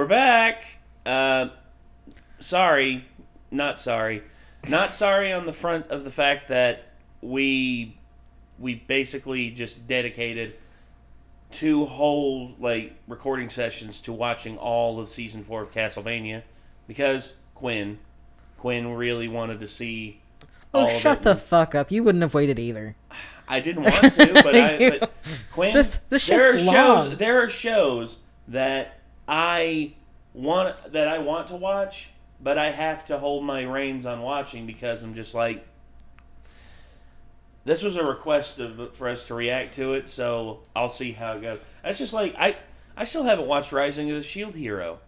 we're back. Sorry. Not sorry. Not sorry on the front of the fact that we basically just dedicated 2 whole recording sessions to watching all of season 4 of Castlevania because Quinn really wanted to see. Oh, shut the fuck up! You wouldn't have waited either. I didn't want to, but Quinn. This there are shows that I want to watch, but I have to hold my reins on watching because I'm just like, this was a request for us to react to it, so I'll see how it goes. That's just like I still haven't watched Rising of the Shield Hero,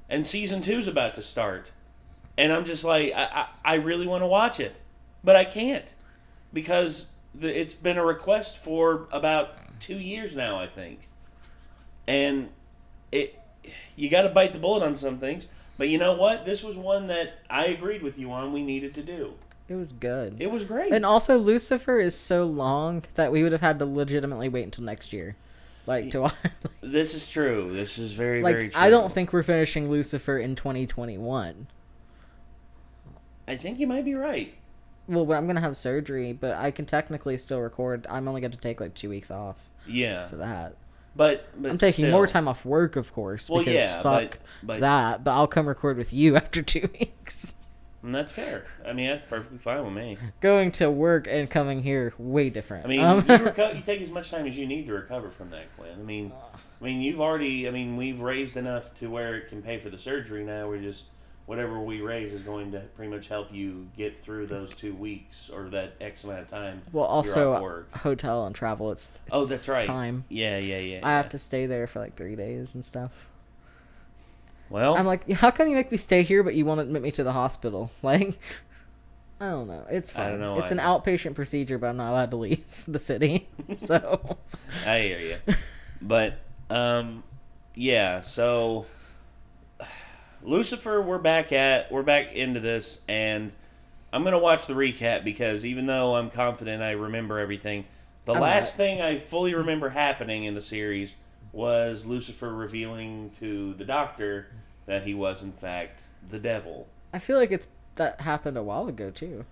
and season 2's about to start, and I'm just like, I really want to watch it, but I can't because it's been a request for about 2 years now, I think, and you got to bite the bullet on some things. But you know what? This was one that I agreed with you on. We needed to do. It was good. It was great. And also, Lucifer is so long that we would have had to legitimately wait until next year, to watch. This is true. This is very, very true. I don't think we're finishing Lucifer in 2021. I think you might be right. Well, I'm gonna have surgery, but I can technically still record. I'm only going to take 2 weeks off. Yeah. For that. But I'm taking more time off work, of course. Well, because yeah, fuck that. But I'll come record with you after 2 weeks. And that's fair. I mean, that's perfectly fine with me. Going to work and coming here, way different. I mean, you take as much time as you need to recover from that, Quinn. I mean, we've raised enough to where it can pay for the surgery now. We're just, whatever we raise is going to pretty much help you get through those 2 weeks or that X amount of time. Well, also, you're off work. Hotel and travel, it's oh, that's right. Time. Yeah. I have to stay there for 3 days and stuff. Well, I'm like, how come you make me stay here, but you won't admit me to the hospital? I don't know. It's fine. I don't know. It's an outpatient procedure, but I'm not allowed to leave the city. So I hear you. But yeah. So Lucifer, we're back into this, and I'm gonna watch the recap because even though I'm confident I remember everything, the last thing I fully remember happening in the series was Lucifer revealing to the doctor that he was in fact the devil. I feel like that happened a while ago too.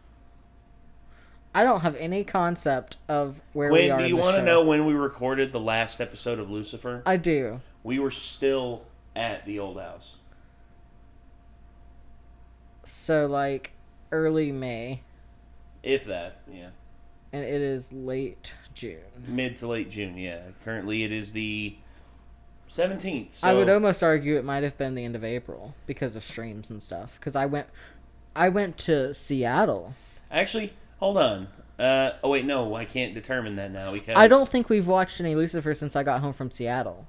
I don't have any concept of where we are. Do you want to know when we recorded the last episode of Lucifer? I do. We were still at the old house. So early May. If that, yeah. And it is late June. Mid to late June, yeah. Currently it is the 17th. So. I would almost argue it might have been the end of April because of streams and stuff. Because I went to Seattle. Actually, hold on. Oh wait, no, I can't determine that now because I don't think we've watched any Lucifer since I got home from Seattle.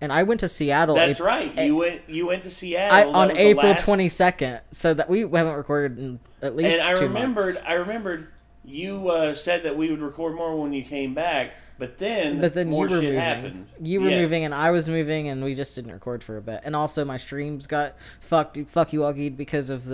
And I went to Seattle. That's right. You went to Seattle on April 22nd. So that we haven't recorded in at least 2 months. I remembered you said that we would record more when you came back. But then more shit happened. You were moving, and I was moving, and we just didn't record for a bit. And also, my streams got fucky-wuggied because of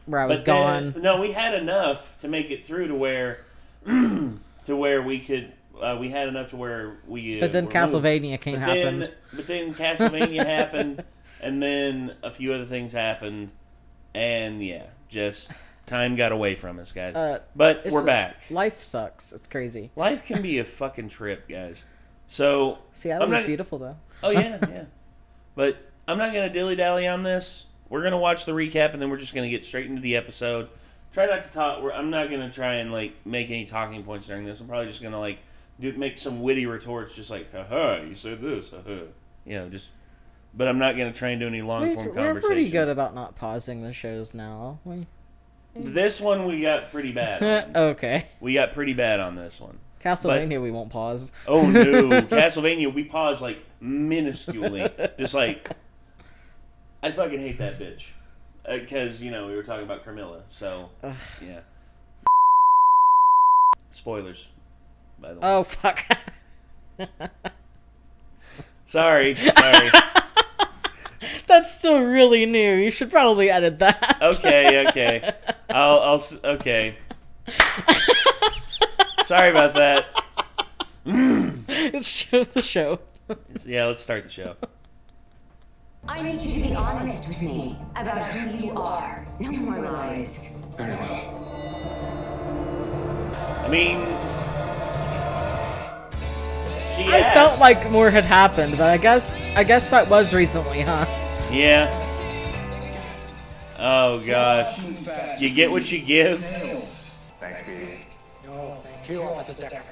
where I was gone. No, we had enough to make it through to where we could. We had enough to where we. But then Castlevania happened. But then Castlevania happened, and then a few other things happened, and just. Time got away from us, guys. But we're back. Life sucks. It's crazy. Life can be a fucking trip, guys. So Seattle was beautiful, though. Oh, yeah. But I'm not going to dilly-dally on this. We're going to watch the recap, and then we're just going to get straight into the episode. Try not to talk. I'm not going to try and, make any talking points during this. I'm probably just going to, make some witty retorts, just haha, you said this, haha. But I'm not going to try and do any long-form conversations. We're pretty good about not pausing the shows now. This one we got pretty bad on. Okay. We got pretty bad on this one. Castlevania we won't pause. Oh no. Castlevania we pause minusculely. Just I fucking hate that bitch. Because, we were talking about Carmilla. So, yeah. Spoilers, by the way. Oh, fuck. Sorry. That's still really new. You should probably edit that. Okay. I'll okay. Sorry about that. It's the show. Yeah, let's start the show. I need you to be honest with me about who you are. No more lies. Very well. I mean, I felt like more had happened, but I guess that was recently, huh? Yeah. Oh gosh. You get what you give. Thanks, BD. No, thank you, Officer Decker.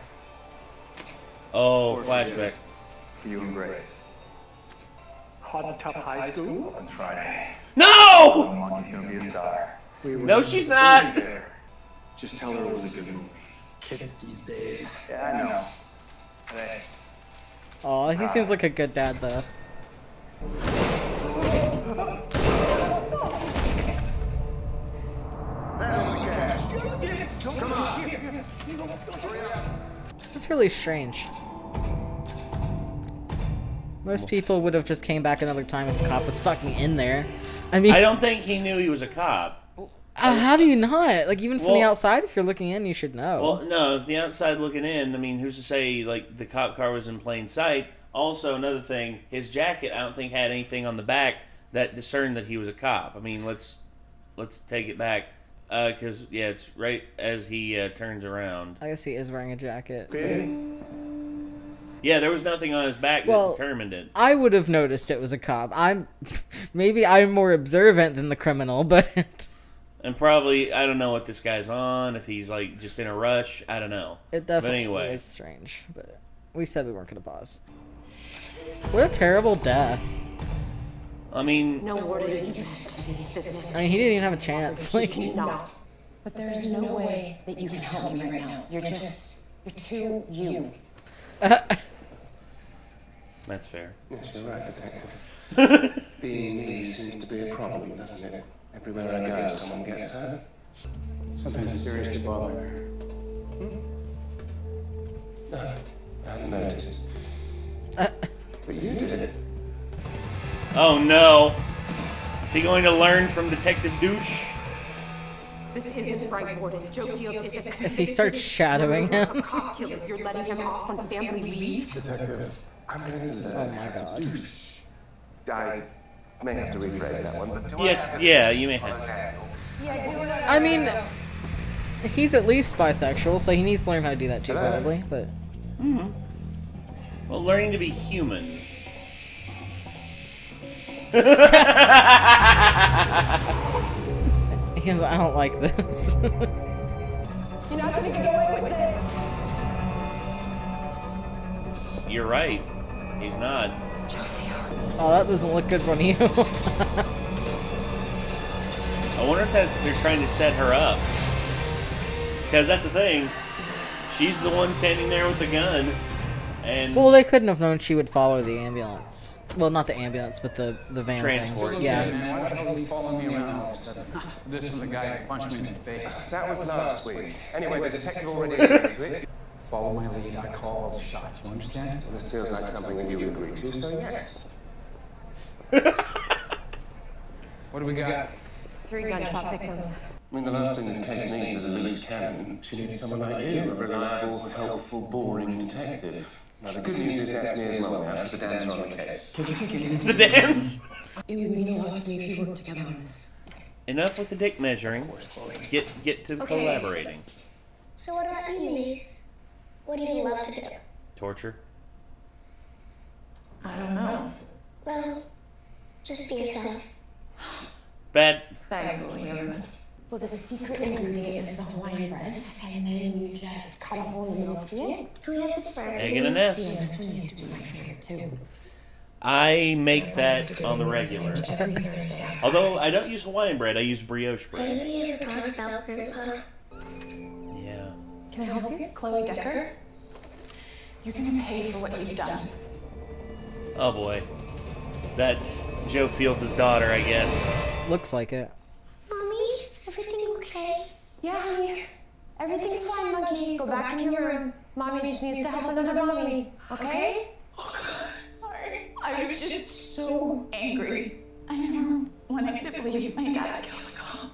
Oh, flashback. For you and Grace. Hot Top High School? On Friday. No! Monty's gonna be a star. No, she's not. Just tell her it was a good movie. Kids these days. Yeah, I know. Hey. Aw, he seems like a good dad, though. That's really strange. Most people would have just came back another time if the cop was fucking in there. I mean, I don't think he knew he was a cop. How do you not? Like, even from the outside, if you're looking in, you should know. Well, no, if the outside looking in, I mean, who's to say, like, the cop car was in plain sight? Also, another thing, his jacket, I don't think had anything on the back that discerned that he was a cop. I mean, let's take it back. Because, yeah, it's right as he turns around. I guess he is wearing a jacket. Yeah, there was nothing on his back that determined it. I would have noticed it was a cop. Maybe I'm more observant than the criminal, but... And probably, I don't know what this guy's on, if he's, like, just in a rush. I don't know. It definitely is strange, but we said we weren't going to pause. What a terrible death. I mean... No word of interest to me, business. I mean, he didn't even have a chance. Like, No. But there is no way that you can help me right now. You're too you. That's fair. Yes, you're right, Detective. Being me seems to be a problem, doesn't it? Everywhere I go, someone gets hurt. Something's seriously bothering her. No, I hadn't noticed. But you did it. Oh no! Is he going to learn from Detective Douche? This isn't right, Warden. Joe Fields is a if he starts shadowing him. a cop killer. You're letting him off on family leave. Detective, I'm going to learn how to douche. I may have to rephrase that one, but do Yes, yeah, you may have. I mean, he's at least bisexual, so he needs to learn how to do that too, probably, but... Well, learning to be human. He goes, I don't like this. You're not gonna get away with this. You're right. He's not. Oh, that doesn't look good on you. I wonder if they're trying to set her up. Because that's the thing. She's the one standing there with the gun. And Well, they couldn't have known she would follow the ambulance. Well, not the ambulance, but the van Transport. thing. Yeah. Man, why the hell are you following me around all of a sudden? This is the guy who punched me in the face. That was last week. Anyway, the detective already agreed to it. Follow my lead, I call all the shots, you understand? This feels like something that you agreed to, so yes. What do we got? 3 gunshot victims. I mean, the last thing this case needs is a loose cannon. She needs someone like you, a reliable, helpful, boring detective. Now, the good news is that's me as well now, so the Dan's on the case. the dance. It would mean a lot to me if you worked together on this. Enough with the dick measuring. Get to the collaborating. So what about you, Mace? What do you love to do? Torture. I don't know. Well, just be yourself. Bad. Thanks, William. Well, the secret ingredient is the Hawaiian bread, and then you just cut a hole in the middle of the egg. Who had this for Egg in a nest. This one used to be my favorite, too. I make that on the regular. Every Thursday after. Although I don't use Hawaiian bread, I use brioche bread. Have you ever talked about Grandpa? Yeah. Can I help you? Chloe Decker? You're gonna pay for what you've done. Oh boy. That's Joe Fields' daughter, I guess. Looks like it. Mommy, is everything okay? Yeah, honey. Everything's fine, monkey. Go back in your room. Mommy just needs to help another mommy. Okay? Sorry. I was just so angry. I never wanted to believe my dad killed the cop.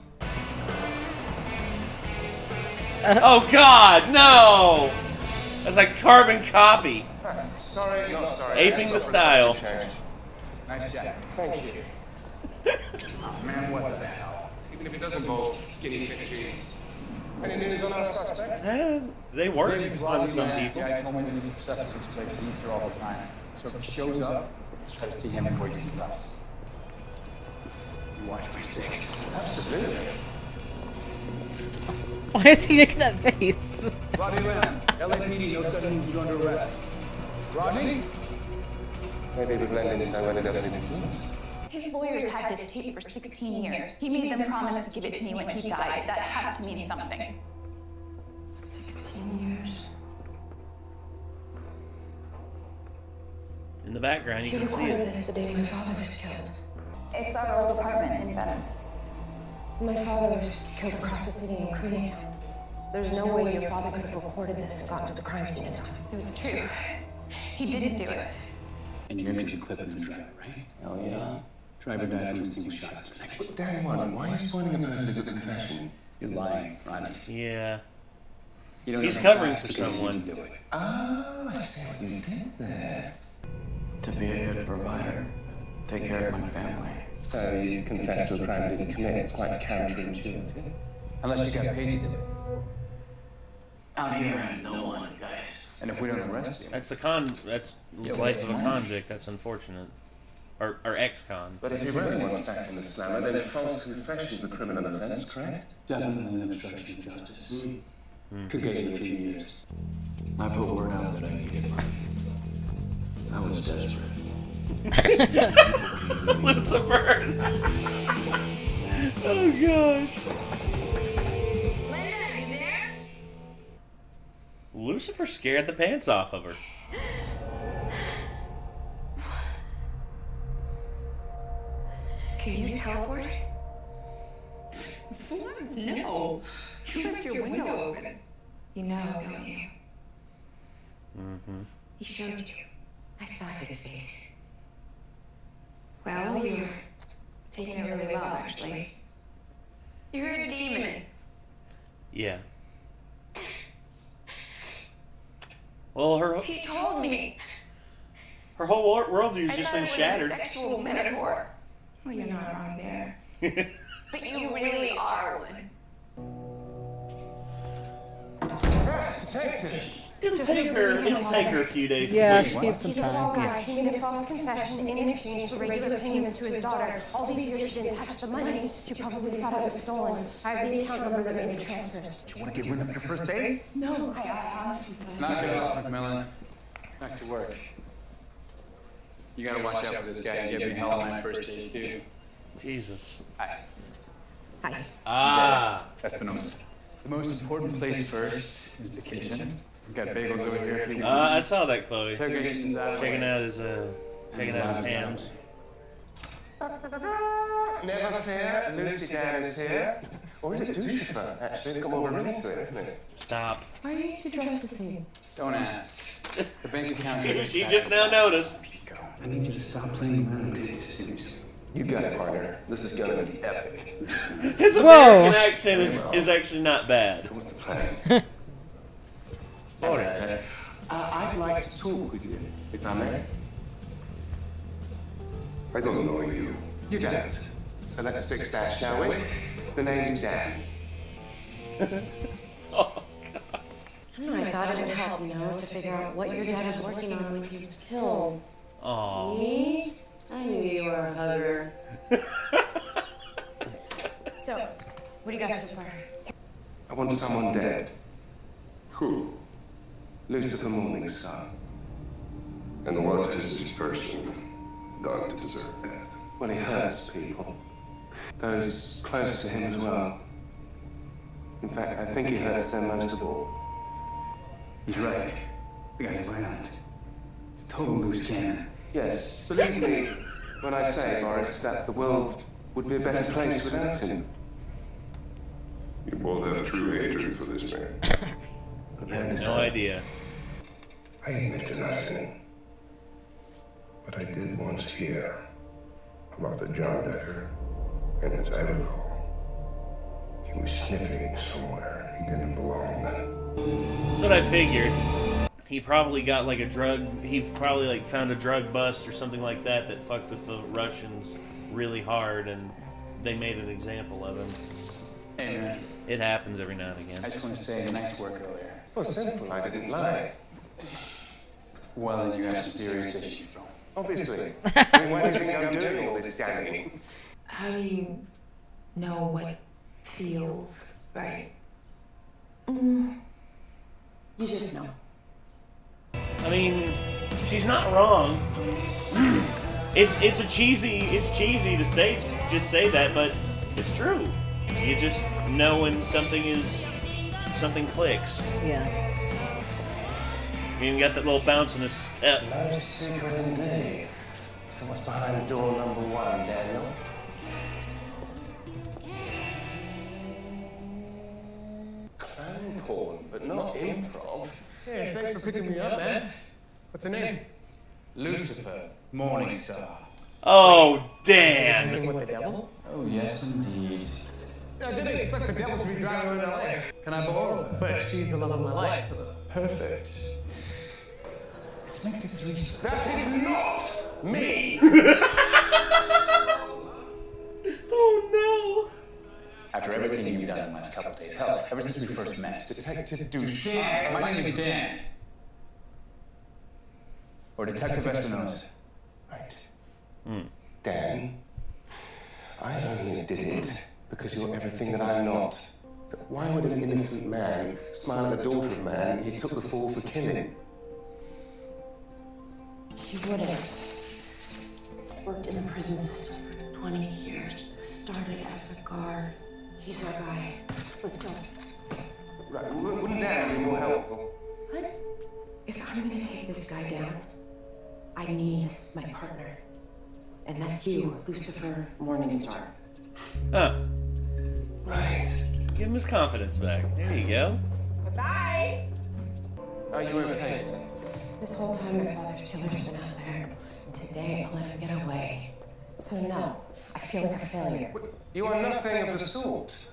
Oh God, no! That's like carbon copy. Sorry, not sorry. Aping the style. Nice job. Thank you. Oh, man, what the hell? Even if it does involve skinny victories. Any news on our suspect? They work on some The people. guy told me he's obsessed with this place and eats her all the time. So if he shows up, let's try to see him before he sees us. You watch my six. Absolutely. Why is he making that face? Rodney Lamb, LAPD, no sudden moves you under arrest. Rodney? Maybe we blend in so well it doesn't even see us. His lawyers had this tape for 16 years. He made them promise to give it to me when he died. That has to mean something. 16 years. In the background, you He can see recorded it. this the day my father was killed. It's our old apartment in Venice. My father was killed across the city in Koreatown. There's no way your father could have recorded this and gotten to the crime scene in time. So it's true. He didn't do it. And you're into clip him and drive, right? Oh, yeah? Driver died from a single shot to the neck. But Darren, why are you spoiling a perfectly good confession? You're lying, Rodney. Yeah. You don't He's have covering facts for to go someone. and do it. Oh, I see what you did there. To be a good provider, take care of my family. So you confess to a crime you didn't commit. It's quite counterintuitive. Unless you got paid to do it. Out here, no one, guys. And if we don't arrest you, That's That's the life of a convict. That's unfortunate. Or ex-con. But if he really wants back in the slammer, then false confession is a criminal offense, correct? definitely an obstruction of justice. Could get you a few years. I put word out that I needed money. I was desperate. Lucifer. Oh gosh. Linda, are you there? Lucifer scared the pants off of her. Can you teleport? What? No. You left your window open. You know, don't you? Mm-hmm. He showed you. I saw his face. Well, you're taking it really well, actually. You're a demon. Yeah. Well, He told me. her whole worldview's I just thought been it was shattered. a sexual metaphor. Well, you're not wrong there. But you really are one. Detective! It'll take her a few days. Yeah, to she bleed. needs some He's a fall time. guy. He made a false confession in exchange for regular payments to his daughter. All these years she didn't touch the money. She probably thought it was stolen. I have the account number that made the transfers. Do you want to get rid of your first date? No, I honestly. Knock it off, McMillan. Back to work. You gotta watch out for this guy and give me hell on my first date, too. Jesus. Hi. Hi. Ah. That's the number. The most important place first is the kitchen. We've got bagels over here for you. I saw that, Chloe. Interrogation's out of the Checking way. out his hams. Never fear, Lucy Dan is here. Or is it Lucifer? Actually, it's got more of a ring to it, isn't it? Stop. Why are you two dressed the same? Don't ask. The bank account She just now noticed. I need you to stop playing around and take this seriously. You got it, partner. This is gonna be epic. His Whoa. American accent is actually not bad. What's the plan? Alright. I'd like to talk with you, if I may. I don't know you. You don't. So let's fix that, shall we? The name's Dan. Oh, I thought it would help, to figure out what your dad was working on when he was killed. Aw. Me? I knew you were a hugger. So, what do you got so far? I want someone dead. Who? Lucifer Morningstar. And what is this person done to deserve death? Well, he hurts people. Those close to him as well. In fact, I think he hurts them most of all. He's right. The guy's violent. He's a total loose cannon. Yes, believe me when I say, Boris, that the world would be a better place without him. You both have true hatred for this man. I have no idea. I admit to nothing. But I did once hear about the John Decker, and as I recall, he was sniffing somewhere he didn't belong. That's what I figured. he probably got like a drug. He probably like found a drug bust or something like that that fucked with the Russians really hard, and they made an example of him. Hey, man. It happens every now and again. I just want to say, nice work earlier. Well, simple. I didn't lie. Well, then you have some serious issues, bro. Obviously. I mean, why do you think I'm doing all this damning? How do you know what feels right? You just know. I mean, she's not wrong. It's cheesy to say that, but it's true. You just know when something clicks. Yeah. You even got that little bounce in his step. No secret indeed. So what's behind door number 1, Daniel? Clown porn, but not improv. Hey, thanks for picking me up, man. What's her name? Lucifer, Morningstar. Oh, damn. With the devil? Oh, yes, indeed. I didn't expect the devil to be driving in LA. Can I borrow her? But she's the love of my life. Perfect. Let's make it 3 stars. That is not me! Oh, no. After everything you've done in the last couple of days, hell, ever since we first met, Detective Dan. My name is Dan. Or Detective Espinosa. Right. Dan, I only did it because you're everything that I'm not. So why would an innocent man smile at the daughter of a man he took the fall for killing? He wouldn't. Worked in the prison system for 20 years. Started as a guard. He's our guy. Let's go. Right, wouldn't Dan be more helpful? What? If I'm gonna take this guy down, I need my partner. And that's you, Lucifer Morningstar. Huh. Right. Give him his confidence back. There you go. Bye! Are you okay? This whole time my father's killer's been out there. And today I'll let him get away. So no, I feel like a failure. You are nothing of the sort.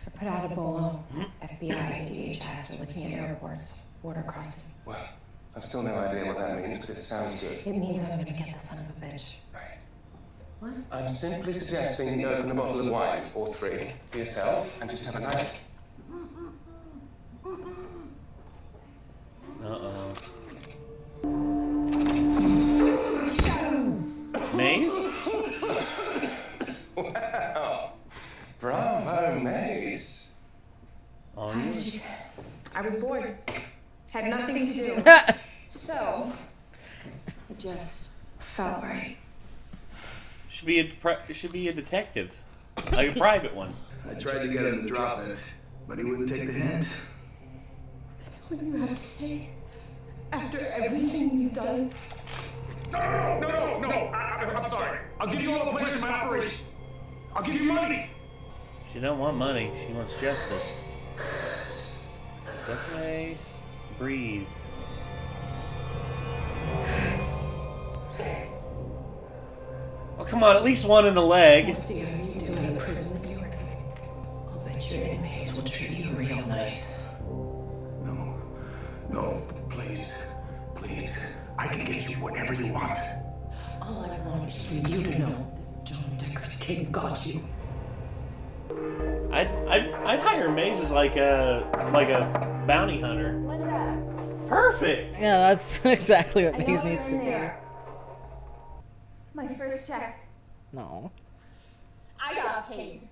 I put out a bolo. FBI and DHS are looking at airports, border crossing. Well, I've still no idea what that means, but it sounds good. It means I'm gonna get the son of a bitch. Right. What? I'm simply suggesting you open a bottle of wine, or 3, for yourself, and just have a nice... Uh-oh. Maze? Wow. Bravo, Maze. On you. I was bored. Had nothing to do. So, it just felt right. Should be a detective, like a private one. I tried to get him to drop it, but he wouldn't take the hint. That's what you have to say? After everything you've done? No! I'm sorry. I'll give you all the plans for my operation. I'll give you money. She don't want money. She wants justice. It's okay. Breathe. Oh, come on. At least one in the leg. We'll see how you do in prison, York. I'll bet your inmates will treat you real nice. No, please. I can get you whatever you want. All I want is for you to know that John Decker's kid got you. I'd hire Maze as like a bounty hunter. Linda. Perfect. Yeah, that's exactly what Maze needs to do. My first check. No. I got paid.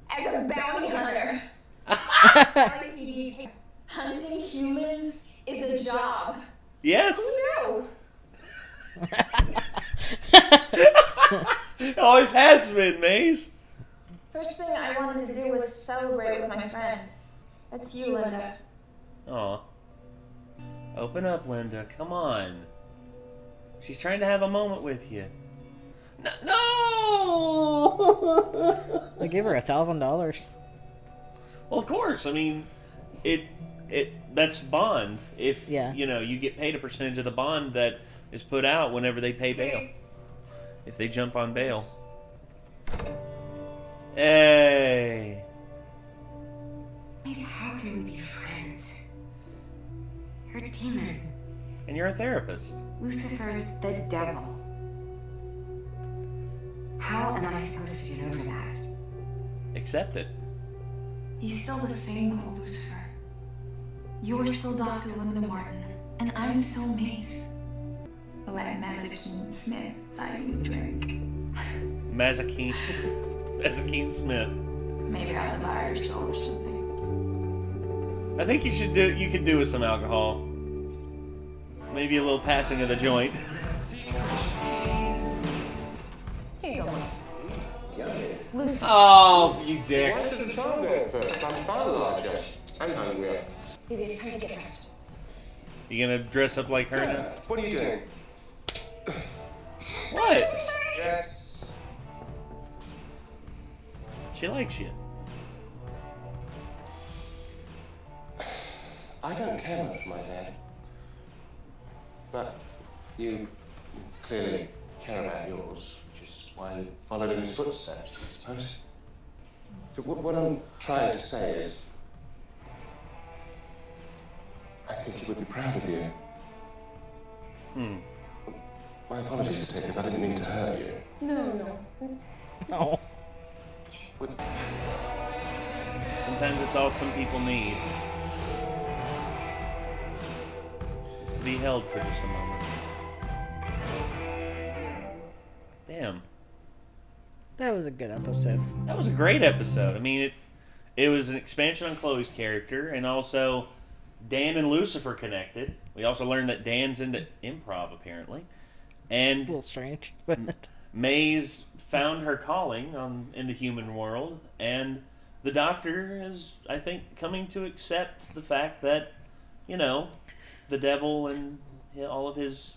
As a bounty hunter. LAPD. Hunting humans is a job. Yes. Who knew? It always has been, Maze. First thing I wanted to do was celebrate with my friend. That's you, Linda. Aw. Open up, Linda. Come on. She's trying to have a moment with you. No! They gave her $1,000. Well, of course. I mean, that's bond. If you get paid a percentage of the bond that is put out whenever they pay bail. If they jump on bail. Hey. Maze, how can we be friends? You're demon. And you're a therapist. Lucifer's the devil. How am I supposed to get over that? Accept it. He's still the same old Lucifer. You're still Dr. Linda Martin, and I'm still Mace. But let Mazikeen Smith buy you a drink. Mazikeen Smith. Maybe I'll buy your soul or something. I think you could do with some alcohol. Maybe a little passing of the joint. Here you go, Mike. Lucy. Oh, you dick. Why does the charm go first? I'm far larger. I'm hungrier. Baby, it's time to get dressed. You gonna dress up like her now? What are you doing? What? Yes. She likes you. I don't care much, my dad. But you clearly care about yours, which is why you followed in his footsteps, I suppose. So what I'm trying to say is, I think he would be proud of you. My apologies, Detective. I didn't mean to hurt you. No. Oh. Sometimes it's all some people need. Just to be held for just a moment. Damn. That was a good episode. That was a great episode. I mean, it was an expansion on Chloe's character, and also Dan and Lucifer connected. We also learned that Dan's into improv, apparently. And A little strange, but Maze found her calling in the human world, and the Doctor is, I think, coming to accept the fact that, the devil and all of his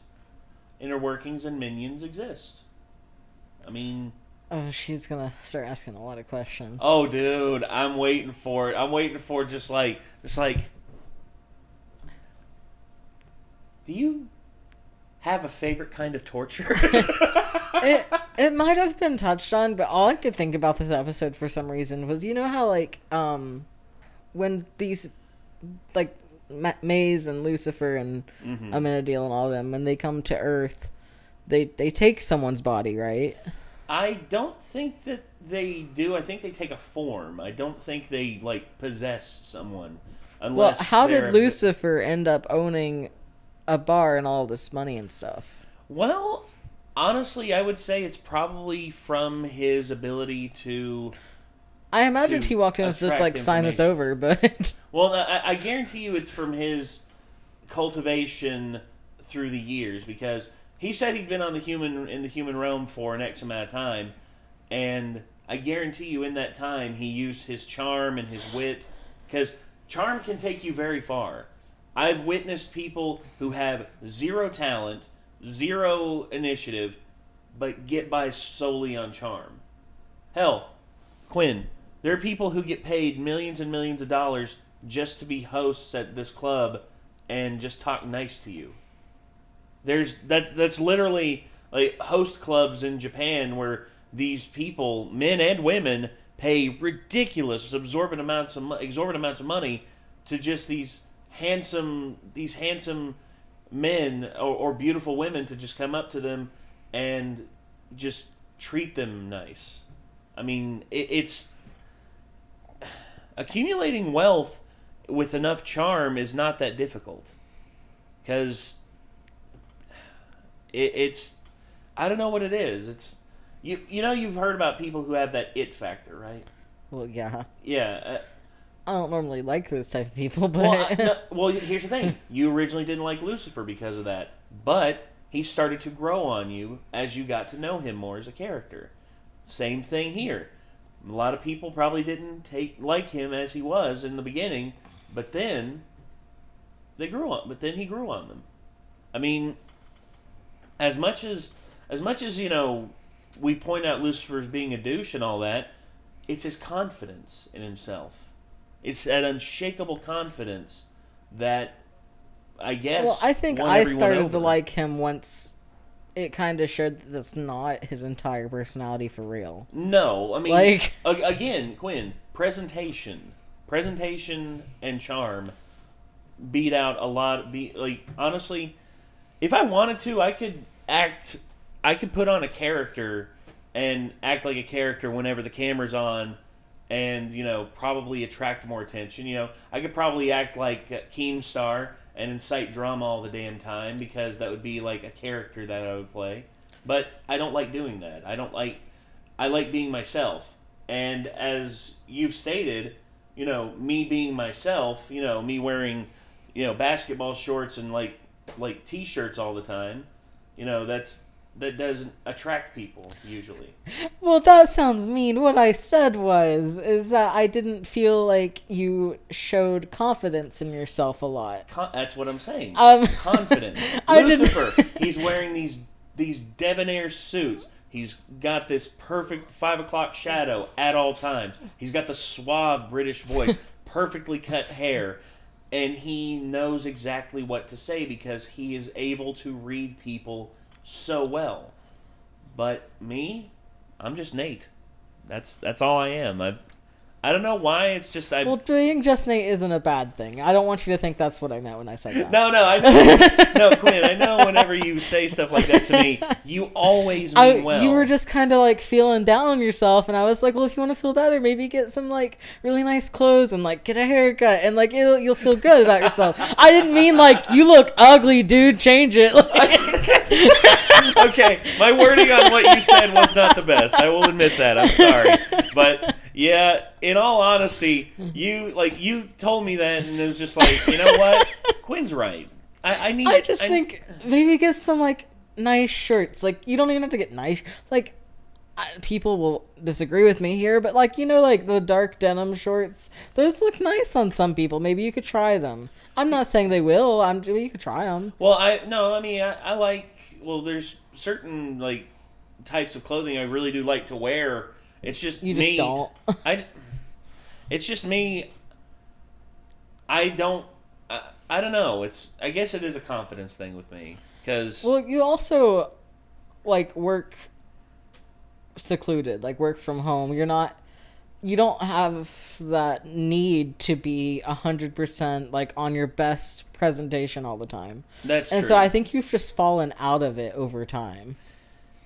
inner workings and minions exist. I mean... Oh, she's gonna start asking a lot of questions. Oh, dude, I'm waiting for it. I'm waiting for just like... Do you have a favorite kind of torture? It might have been touched on, but all I could think about this episode for some reason was, how, when these, Maze and Lucifer and Adeel and all of them, when they come to Earth, they take someone's body, right? I don't think that they do. I think they take a form. I don't think they, possess someone. Unless how did Lucifer end up owning a bar and all this money and stuff? Well, honestly, I would say it's probably from his ability to... I imagined he walked in and was just sign this over, but... Well, I guarantee you it's from his cultivation through the years, because he said he'd been in the human realm for an X amount of time, and I guarantee you in that time he used his charm and his wit, because charm can take you very far. I've witnessed people who have zero talent, zero initiative, but get by solely on charm. Hell, Quinn, there are people who get paid millions and millions of dollars just to be hosts at this club and just talk nice to you. That's literally host clubs in Japan where these people, men and women, pay ridiculous, exorbitant amounts of money to just these handsome men or beautiful women to just come up to them and just treat them nice. I mean, it's accumulating wealth with enough charm is not that difficult, because it's I don't know what it is. It's you've heard about people who have that it factor, right? Well, yeah. Yeah. I don't normally like those type of people, but... Well, here's the thing. You originally didn't like Lucifer because of that, but he started to grow on you as you got to know him more as a character. Same thing here. A lot of people probably didn't like him as he was in the beginning, but then he grew on them. I mean, as much as we point out Lucifer as being a douche and all that, it's his confidence in himself. It's that unshakable confidence that, I guess... Well, I think I started to like him once it kind of showed that that's not his entire personality for real. No, I mean... again, Quinn, presentation and charm beat out a lot. Honestly, if I wanted to, I could put on a character and act like a character whenever the camera's on, and probably attract more attention. I could probably act like Keemstar and incite drama all the damn time, because that would be like a character that I would play. But I don't like doing that. I like being myself. And as you've stated, me being myself, me wearing, basketball shorts and like t-shirts all the time, that doesn't attract people usually. Well, that sounds mean. What I said is that I didn't feel like you showed confidence in yourself a lot. That's what I'm saying. Confidence. Lucifer, he's wearing these debonair suits. He's got this perfect 5 o'clock shadow at all times. He's got the suave British voice, perfectly cut hair, and he knows exactly what to say because he is able to read people so well. But me, I'm just Nate. That's all I am. I don't know why. It's just well, being just Nate isn't a bad thing. I don't want you to think that's what I meant when I said that. No, I know. No, Quinn, I know whenever you say stuff like that to me, you always mean well. You were just kind of like feeling down on yourself, and I was like, well, if you want to feel better, maybe get some like really nice clothes and like get a haircut, and like you'll feel good about yourself. I didn't mean like you look ugly, dude. Change it. Okay, my wording on what you said was not the best. I will admit that. I'm sorry, but. Yeah, in all honesty, you told me that, and it was just like, you know what? Quinn's right. I think maybe get some like nice shirts. Like you don't even have to get nice. Like people will disagree with me here, but like like the dark denim shorts, those look nice on some people. Maybe you could try them. I'm not saying they will. You could try them. Well, I like. Well, there's certain like types of clothing I really do like to wear. It's just you me. Just don't. It's just me. I don't know. I guess it is a confidence thing with me. Cause you also like work secluded, like work from home. You don't have that need to be 100% like on your best presentation all the time. That's true. And so I think you've just fallen out of it over time.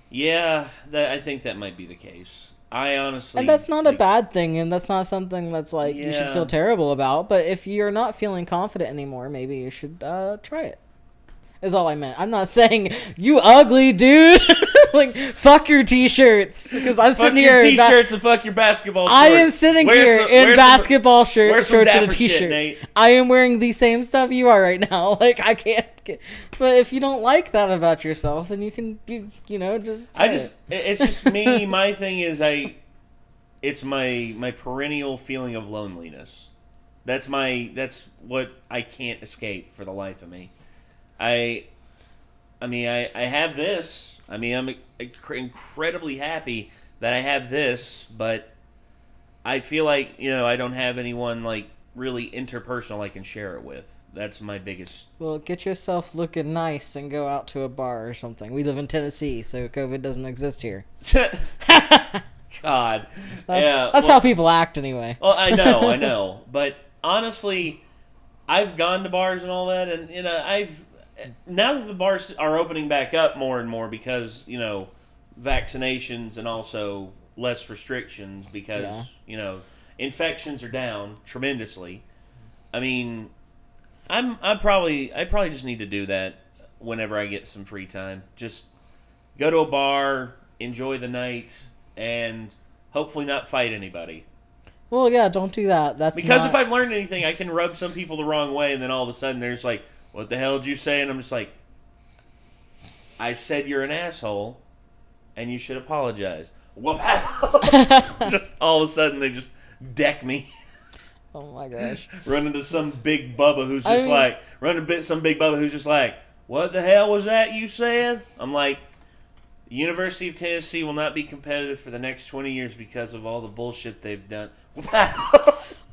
Yeah, I think that might be the case. I honestly... And that's not a bad thing, and that's not something that's like you should feel terrible about, but if you're not feeling confident anymore, maybe you should try it. Is all I meant. I'm not saying, you ugly dude! Like, fuck your t-shirts! Because I'm sitting here... Fuck your t-shirts and fuck your basketball shorts. I am sitting here in basketball shorts and a t-shirt. Nate. I am wearing the same stuff you are right now. Like, I can't... But if you don't like that about yourself, then you can, just... It's just me. My thing is, it's my perennial feeling of loneliness. That's what I can't escape for the life of me. I have this. I'm incredibly happy that I have this, but I feel like, I don't have anyone, like, really interpersonal I can share it with. That's my biggest... Well, get yourself looking nice and go out to a bar or something. We live in Tennessee, so COVID doesn't exist here. God. That's how people act anyway. Well, I know. But honestly, I've gone to bars and all that, and, now that the bars are opening back up more and more because, vaccinations and also less restrictions because, infections are down tremendously. I probably just need to do that whenever I get some free time. Just go to a bar, enjoy the night, and hopefully not fight anybody. Well, yeah, don't do that. Because if I've learned anything, I can rub some people the wrong way, and then all of a sudden there's like, what the hell did you say? And I'm just like, I said you're an asshole, and you should apologize. Just all of a sudden they just deck me. Oh my gosh! Run into some big bubba who's just like, what the hell was that you said? I'm like, the University of Tennessee will not be competitive for the next 20 years because of all the bullshit they've done.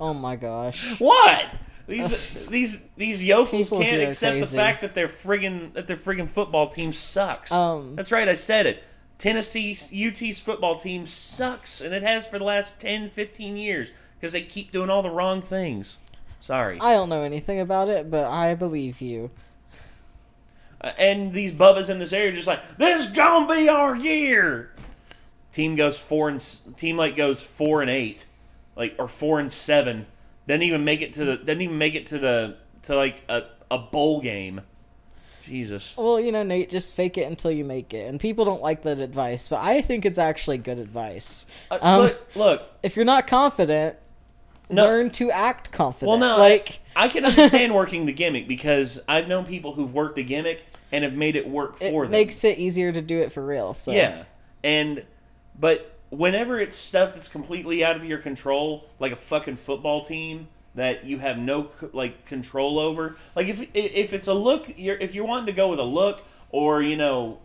Oh my gosh! What? These yokels can't accept crazy. The fact that their friggin' football team sucks. That's right, I said it. UT's football team sucks, and it has for the last 10, 15 years because they keep doing all the wrong things. Sorry. I don't know anything about it, but I believe you. And these bubbas in this area are just like, this is gonna be our year. Team goes 4-8, like, or 4-7. Doesn't even make it to like a bowl game. Jesus. Well, you know, Nate, just fake it until you make it. And people don't like that advice, but I think it's actually good advice. Look, if you're not confident, learn to act confident. Well, no, like I can understand working the gimmick because I've known people who've worked the gimmick and have made it work for them. It makes it easier to do it for real. So. Yeah, but whenever it's stuff that's completely out of your control, like a fucking football team that you have no control over, like if it's a look, if you're wanting to go with a look or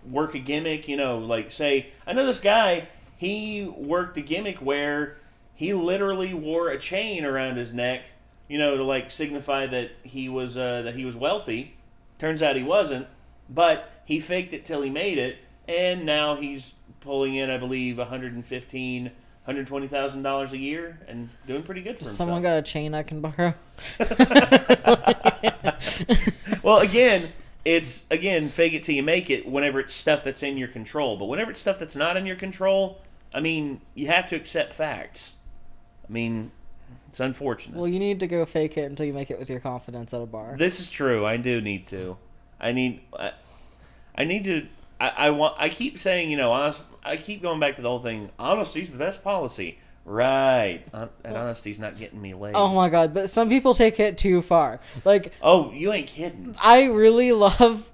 work a gimmick, like say I know this guy, he worked a gimmick where he literally wore a chain around his neck, to like signify that he was wealthy. Turns out he wasn't, but he faked it till he made it, and now he's pulling in, I believe, $120,000 a year and doing pretty good for himself. Someone got a chain I can borrow? Well, it's fake it till you make it whenever it's stuff that's in your control. But whenever it's stuff that's not in your control, I mean, you have to accept facts. I mean, it's unfortunate. Well, you need to go fake it until you make it with your confidence at a bar. This is true. I do need to. I need to. I keep saying, I keep going back to the whole thing. Honesty's the best policy. Right. And honesty's not getting me laid. Oh my god, but some people take it too far. Like, oh, you ain't kidding. I really love,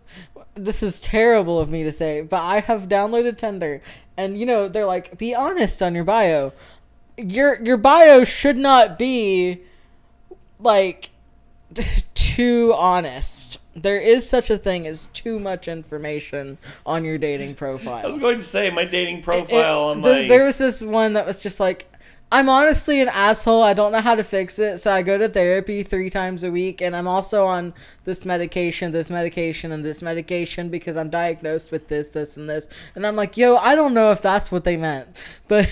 this is terrible of me to say, but I have downloaded Tinder, and they're like, be honest on your bio. Your bio should not be like too honest. There is such a thing as too much information on your dating profile. I was going to say, my dating profile there was this one that was just like, I'm honestly an asshole. I don't know how to fix it, so I go to therapy 3 times a week, and I'm also on this medication, and this medication because I'm diagnosed with this, and this. And I'm like, yo, I don't know if that's what they meant. But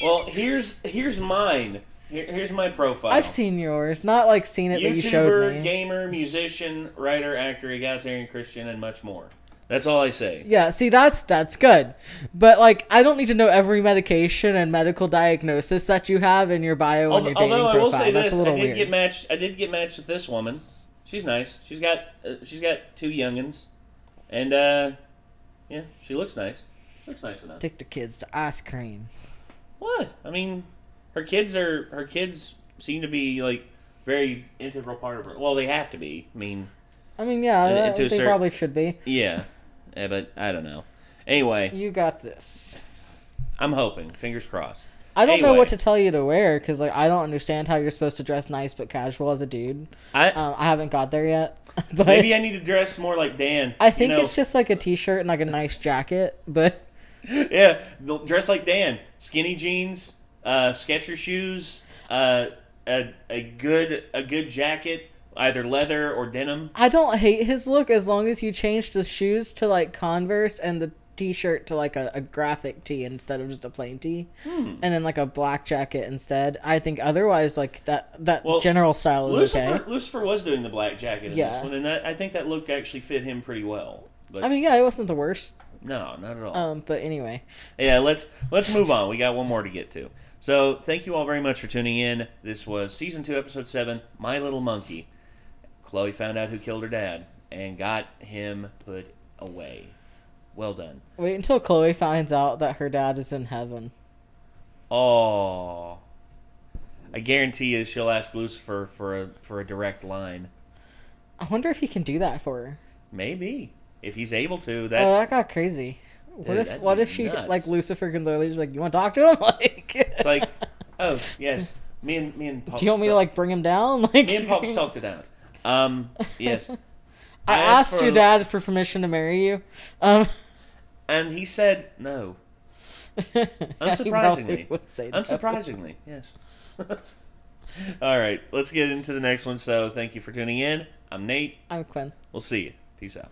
well, here's mine. Here's my profile. I've seen yours. Not like seen it, but you showed me. YouTuber, gamer, musician, writer, actor, egalitarian Christian, and much more. That's all I say. Yeah, see, that's good. But, like, I don't need to know every medication and medical diagnosis that you have in your bio and your dating profile. Although I will say that's this, a little I weird. did get matched with this woman. She's nice. She's got 2 youngins. And, yeah, she looks nice. Looks nice enough. Take the kids to ice cream. What? I mean, her kids seem to be like very integral part of her. Well, they have to be. I mean, yeah, they probably should be. Yeah, but I don't know. Anyway, you got this. I'm hoping. Fingers crossed. I don't know what to tell you to wear because like I don't understand how you're supposed to dress nice but casual as a dude. I haven't got there yet. But maybe I need to dress more like Dan. I think it's just like a t-shirt and like a nice jacket, but yeah, dress like Dan. Skinny jeans. Skechers shoes, a good jacket, either leather or denim. I don't hate his look as long as you change the shoes to like Converse and the t-shirt to like a graphic tee instead of just a plain tee, and then like a black jacket instead. I think otherwise like that general style is okay. Lucifer was doing the black jacket in this one, and I think that look actually fit him pretty well. But, I mean, yeah, it wasn't the worst. No, not at all. But anyway. Yeah, let's move on. We got one more to get to. So, thank you all very much for tuning in. This was Season 2, Episode 7, My Little Monkey. Chloe found out who killed her dad and got him put away. Well done. Wait until Chloe finds out that her dad is in heaven. Oh. I guarantee you she'll ask Lucifer for a direct line. I wonder if he can do that for her. Maybe. If he's able to. That got crazy. What if she nuts. Like Lucifer can literally just be like, you want to talk to him? Like it's like, oh yes, me and Pops. Do you want me to like bring him down? Like me and Pops talked it out. Yes. I asked your dad for permission to marry you. And he said no. Unsurprisingly. Would say no. Unsurprisingly, yes. All right, let's get into the next one. So, thank you for tuning in. I'm Nate. I'm Quinn. We'll see you. Peace out.